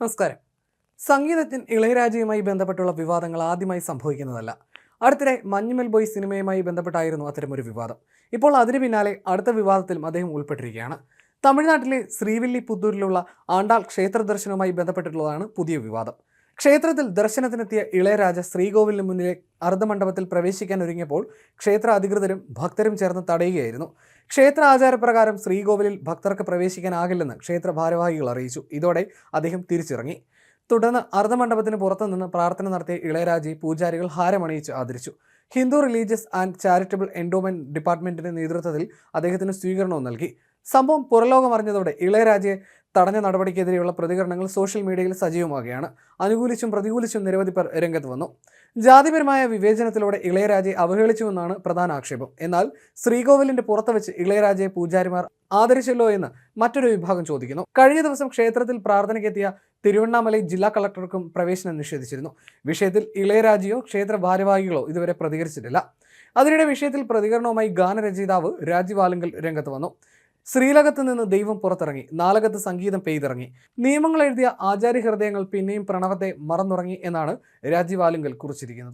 നമസ്കാരം. സംഗീതജ്ഞൻ ഇളയരാജയുമായി ബന്ധപ്പെട്ടുള്ള വിവാദങ്ങൾ ആദ്യമായി സംഭവിക്കുന്നതല്ല. അടുത്തിടെ മഞ്ഞുമൽ ബോയ് സിനിമയുമായി ബന്ധപ്പെട്ടായിരുന്നു അത്തരമൊരു വിവാദം. ഇപ്പോൾ അതിന് പിന്നാലെ അടുത്ത വിവാദത്തിലും അദ്ദേഹം ഉൾപ്പെട്ടിരിക്കുകയാണ്. തമിഴ്നാട്ടിലെ ശ്രീവില്ലിപുത്തൂരിലുള്ള ആണ്ടാൾ ക്ഷേത്ര ദർശനവുമായി ബന്ധപ്പെട്ടിട്ടുള്ളതാണ് പുതിയ വിവാദം. ക്ഷേത്രത്തിൽ ദർശനത്തിനെത്തിയ ഇളയരാജ ശ്രീകോവിലിന് മുന്നിലെ അർദ്ധമണ്ഡപത്തിൽ പ്രവേശിക്കാൻ ഒരുങ്ങിയപ്പോൾ ക്ഷേത്ര അധികൃതരും ഭക്തരും ചേർന്ന് തടയുകയായിരുന്നു. ക്ഷേത്ര ആചാരപ്രകാരം ശ്രീകോവിലിൽ ഭക്തർക്ക് പ്രവേശിക്കാനാകില്ലെന്ന് ക്ഷേത്ര ഭാരവാഹികൾ അറിയിച്ചു. ഇതോടെ അദ്ദേഹം തിരിച്ചിറങ്ങി. തുടർന്ന് അർദ്ധമണ്ഡപത്തിന് പുറത്തുനിന്ന് പ്രാർത്ഥന നടത്തിയ ഇളയരാജയെ പൂജാരികൾ ഹാരമണിയിച്ച് ആദരിച്ചു. Hindu religious and charitable endowment ഡിപ്പാർട്ട്മെന്റിന്റെ നേതൃത്വത്തിൽ അദ്ദേഹത്തിന് സ്വീകരണവും നൽകി. സംഭവം പുറലോകമറിഞ്ഞതോടെ ഇളയരാജയെ തടഞ്ഞ നടപടിക്കെതിരെയുള്ള പ്രതികരണങ്ങൾ സോഷ്യൽ മീഡിയയിൽ സജീവമാകുകയാണ്. അനുകൂലിച്ചും പ്രതികൂലിച്ചും നിരവധി പേർ രംഗത്ത് വന്നു. ജാതിപരമായ വിവേചനത്തിലൂടെ ഇളയരാജയെ അവഹേളിച്ചുവെന്നാണ് പ്രധാന ആക്ഷേപം. എന്നാൽ ശ്രീകോവിലിന്റെ പുറത്ത് വെച്ച് ഇളയരാജയെ പൂജാരിമാർ ആദരിച്ചല്ലോ എന്ന് മറ്റൊരു വിഭാഗം ചോദിക്കുന്നു. കഴിഞ്ഞ ദിവസം ക്ഷേത്രത്തിൽ പ്രാർത്ഥനയ്ക്കെത്തിയ തിരുവണ്ണാമലൈ ജില്ലാ കളക്ടർക്കും പ്രവേശനം നിഷേധിച്ചിരുന്നു. വിഷയത്തിൽ ഇളയരാജയോ ക്ഷേത്ര ഭാരവാഹികളോ ഇതുവരെ പ്രതികരിച്ചിട്ടില്ല. അതിനിടെ വിഷയത്തിൽ പ്രതികരണവുമായി ഗാനരചയിതാവ് രാജീവ് ആലുങ്കൽ രംഗത്ത് വന്നു. ശ്രീലകത്ത് നിന്ന് ദൈവം പുറത്തിറങ്ങി, നാലകത്ത് സംഗീതം പെയ്തിറങ്ങി, നിയമങ്ങൾ എഴുതിയ ആചാര്യ ഹൃദയങ്ങൾ പിന്നെയും പ്രണവത്തെ മറന്നുറങ്ങി എന്നാണ് രാജീവ് ആലുങ്കൽ കുറിച്ചിരിക്കുന്നത്.